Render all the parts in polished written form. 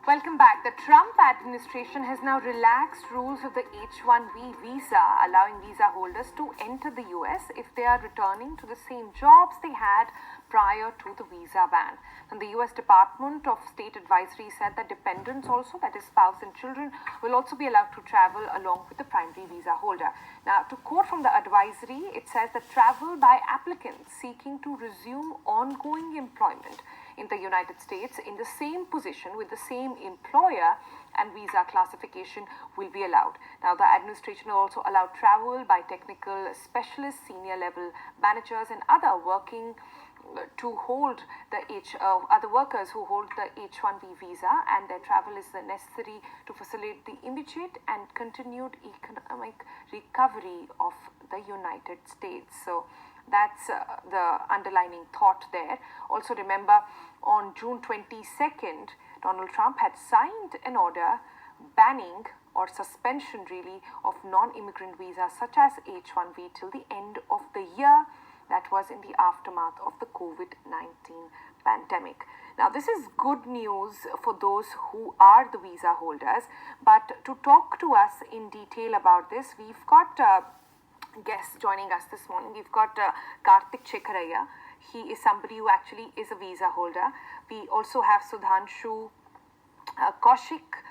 Welcome back. The Trump administration has now relaxed rules of the H-1B visa, allowing visa holders to enter the US if they are returning to the same jobs they had prior to the visa ban. And the US Department of State advisory said that dependents also, that is spouse and children, will also be allowed to travel along with the primary visa holder. Now, to quote from the advisory, it says that travel by applicants seeking to resume ongoing employment in the United States in the same position with the same employer and visa classification will be allowed. Now, the administration will also allow travel by technical specialists, senior level managers, and other working to hold the other workers who hold the H-1B visa, and their travel is necessary to facilitate the immediate and continued economic recovery of the United States. So that's the underlining thought there. Also remember, on June 22nd, Donald Trump had signed an order banning or suspension really of non-immigrant visas such as H-1B till the end of the year. That was in the aftermath of the COVID-19 pandemic. Now, this is good news for those who are the visa holders. But to talk to us in detail about this, we've got guests joining us this morning. We've got Karthik Chekaraya. He is somebody who actually is a visa holder. We also have Sudhanshu Kaushik.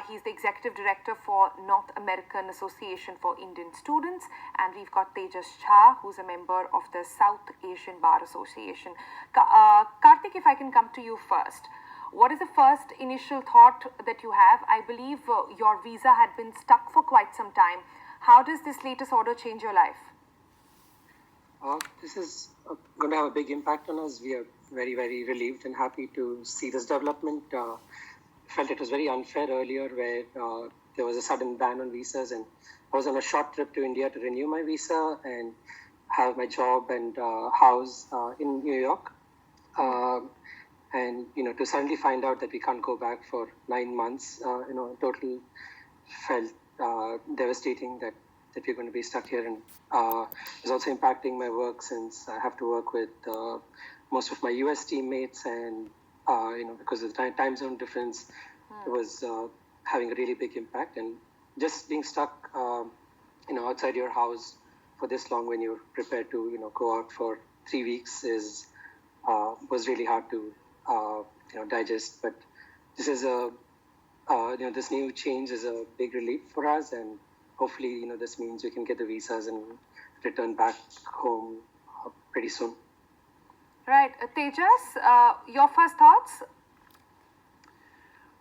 He's the Executive Director for North American Association for Indian Students. And we've got Tejas Shah, who's a member of the South Asian Bar Association. Karthik, if I can come to you first. What is the first initial thought that you have? I believe your visa had been stuck for quite some time. How does this latest order change your life? This is going to have a big impact on us. We are very, very relieved and happy to see this development. Felt it was very unfair earlier where there was a sudden ban on visas, and I was on a short trip to India to renew my visa and have my job and house in New York. And, to suddenly find out that we can't go back for 9 months, total felt devastating that we're going to be stuck here. And it's also impacting my work since I have to work with most of my US teammates, and because of the time zone difference, it was having a really big impact. And just being stuck, outside your house for this long when you're prepared to, go out for 3 weeks was really hard to, digest. But this is this new change is a big relief for us, and hopefully, this means we can get the visas and return back home pretty soon. Right. Tejas, your first thoughts?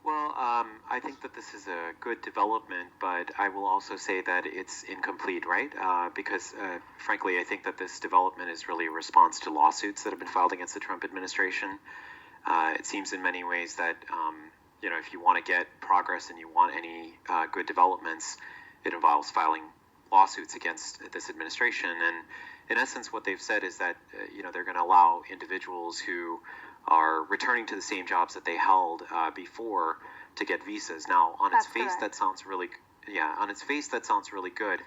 Well, I think that this is a good development, but I will also say that it's incomplete, right? Because, frankly, I think that this development is really a response to lawsuits that have been filed against the Trump administration. It seems in many ways that, if you want to get progress and you want any good developments, it involves filing lawsuits against this administration. And in essence, what they've said is that, they're going to allow individuals who are returning to the same jobs that they held before to get visas. Now, on its face, that sounds really, that sounds really good.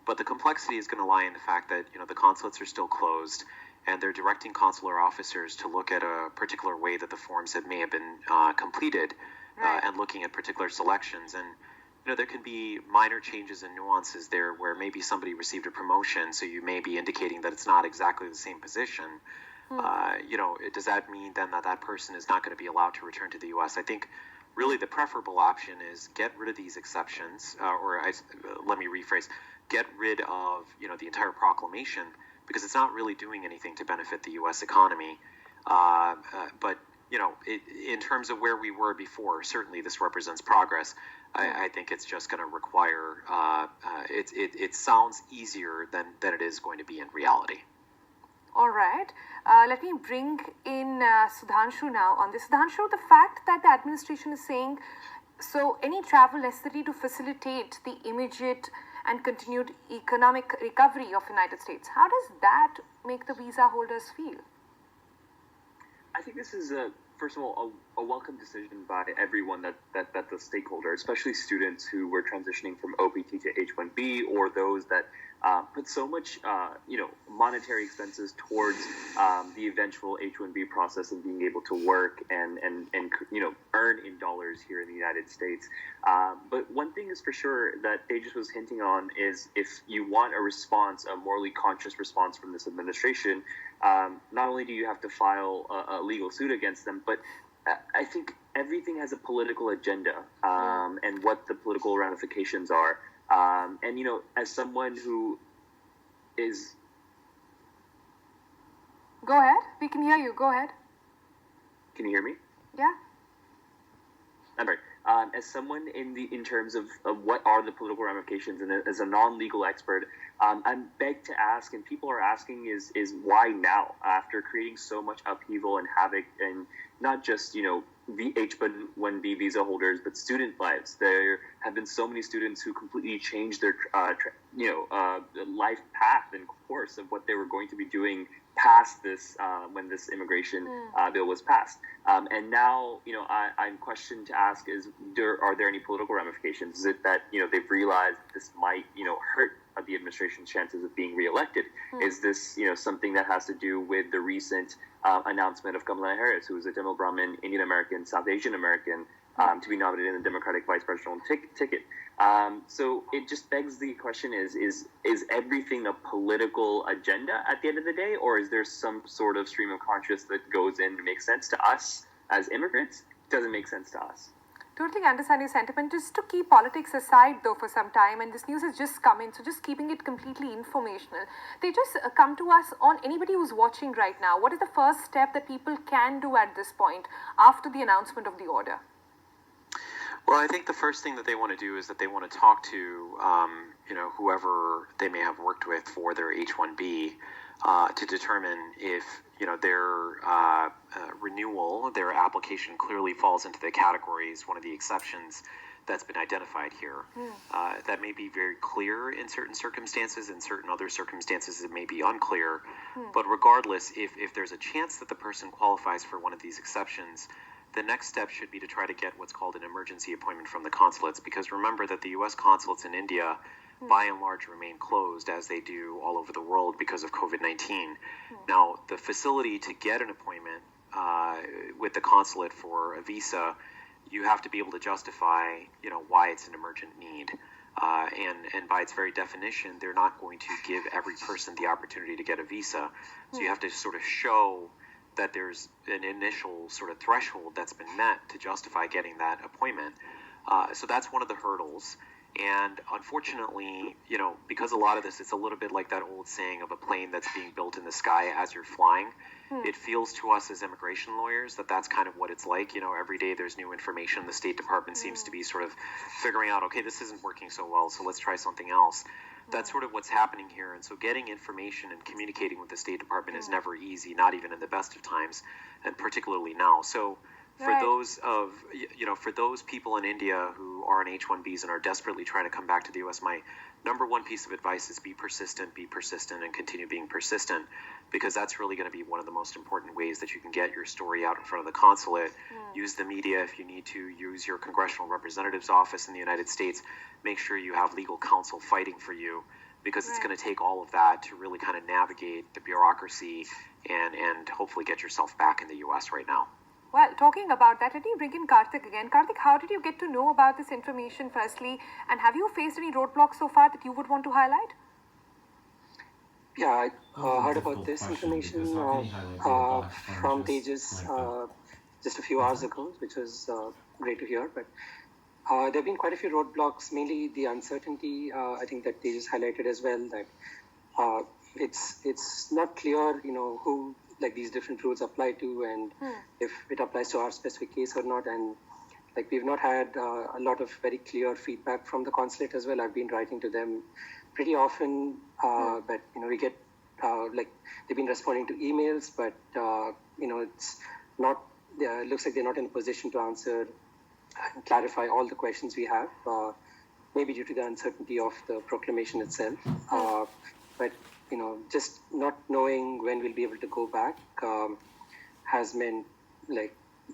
But the complexity is going to lie in the fact that, the consulates are still closed, and they're directing consular officers to look at a particular way that the forms may have been completed, and looking at particular selections. And there can be minor changes and nuances there where maybe somebody received a promotion, so you may be indicating that it's not exactly the same position. Does that mean then that person is not going to be allowed to return to the U.S.? I think really the preferable option is get rid of these exceptions, let me rephrase, get rid of, the entire proclamation, because it's not really doing anything to benefit the U.S. economy. But in terms of where we were before, certainly this represents progress. I think it's just going to require, it sounds easier than it is going to be in reality. All right. Let me bring in Sudhanshu now on this. Sudhanshu, the fact that the administration is saying, so any travel necessary to facilitate the immediate and continued economic recovery of the United States, how does that make the visa holders feel? I think this is a first of all, a welcome decision by everyone that's a stakeholder, especially students who were transitioning from OPT to H-1B, or those that put so much, monetary expenses towards the eventual H-1B process and being able to work and earn in dollars here in the United States. But one thing is for sure that Tejas was hinting on is, if you want a response, a morally conscious response from this administration, not only do you have to file a legal suit against them, but I think everything has a political agenda, and what the political ramifications are. And, as someone who is... Go ahead. We can hear you. Go ahead. Can you hear me? Yeah. I'm sorry. As someone in terms of what are the political ramifications, and as a non-legal expert, I'm begged to ask, and people are asking, is why now, after creating so much upheaval and havoc, and not just H-1B visa holders, but student lives. There have been so many students who completely changed their life path and course of what they were going to be doing past this, when this immigration bill was passed. And now, I'm questioned to ask is, are there any political ramifications? Is it that, they've realized this might, hurt the administration's chances of being reelected? Is this, something that has to do with the recent announcement of Kamala Harris, who is a Tamil Brahmin, Indian American, South Asian American, to be nominated in the Democratic vice presidential ticket? So it just begs the question: is everything a political agenda at the end of the day, or is there some sort of stream of consciousness that goes in to make sense to us as immigrants? It doesn't make sense to us. Totally understand your sentiment. Just to keep politics aside, though, for some time, and this news has just come in, so just keeping it completely informational. They just come to us on anybody who's watching right now. What is the first step that people can do at this point after the announcement of the order? Well, I think the first thing that they want to do is that they want to talk to, whoever they may have worked with for their H-1B to determine if, their renewal, their application clearly falls into the categories, one of the exceptions that's been identified here. That may be very clear in certain circumstances. In certain other circumstances, it may be unclear. But regardless, if there's a chance that the person qualifies for one of these exceptions, the next step should be to try to get what's called an emergency appointment from the consulates, because remember that the U.S. consulates in India, by and large, remain closed, as they do all over the world because of COVID-19. Now, the facility to get an appointment with the consulate for a visa, you have to be able to justify, why it's an emergent need. And by its very definition, they're not going to give every person the opportunity to get a visa. So you have to sort of show that there's an initial sort of threshold that's been met to justify getting that appointment. So that's one of the hurdles. And unfortunately, because a lot of this, it's a little bit like that old saying of a plane that's being built in the sky as you're flying. It feels to us as immigration lawyers that that's kind of what it's like. Every day there's new information. The State Department seems to be sort of figuring out, okay, this isn't working so well, so let's try something else. That's sort of what's happening here. And so getting information and communicating with the State Department is never easy, not even in the best of times, and particularly now. So for those people in India who are on H-1Bs and are desperately trying to come back to the U.S., my number one piece of advice is be persistent, and continue being persistent, because that's really going to be one of the most important ways that you can get your story out in front of the consulate. Use the media if you need to. Use your congressional representative's office in the United States. Make sure you have legal counsel fighting for you, because it's going to take all of that to really kind of navigate the bureaucracy and hopefully get yourself back in the U.S. right now. Well, talking about that, let me bring in Karthik again. Karthik, how did you get to know about this information firstly? And have you faced any roadblocks so far that you would want to highlight? Yeah, I heard about this information from Tejas just a few hours ago, which was great to hear. But there have been quite a few roadblocks, mainly the uncertainty. I think that Tejas highlighted as well, that it's not clear, who these different rules apply to, and if it applies to our specific case or not. And we've not had a lot of very clear feedback from the consulate as well. I've been writing to them pretty often, but we get they've been responding to emails, but it's not. Looks like they're not in a position to answer and clarify all the questions we have. Maybe due to the uncertainty of the proclamation itself, but just not knowing when we'll be able to go back has meant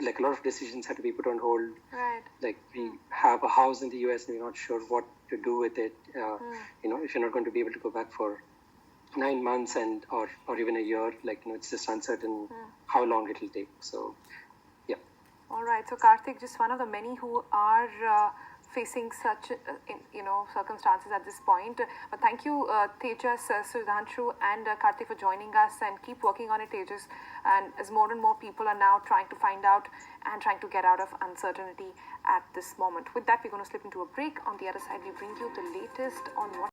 like a lot of decisions had to be put on hold. Right. Like we have a house in the US and we're not sure what to do with it. If you're not going to be able to go back for 9 months or even a year, like, it's just uncertain how long it'll take. So, yeah. All right. So Karthik, just one of the many who are facing such circumstances at this point. But thank you, Tejas, Sudhanshu, and Karthik for joining us, and keep working on it, Tejas. And as more and more people are now trying to find out and trying to get out of uncertainty at this moment. With that, we're going to slip into a break. On the other side, we bring you the latest on what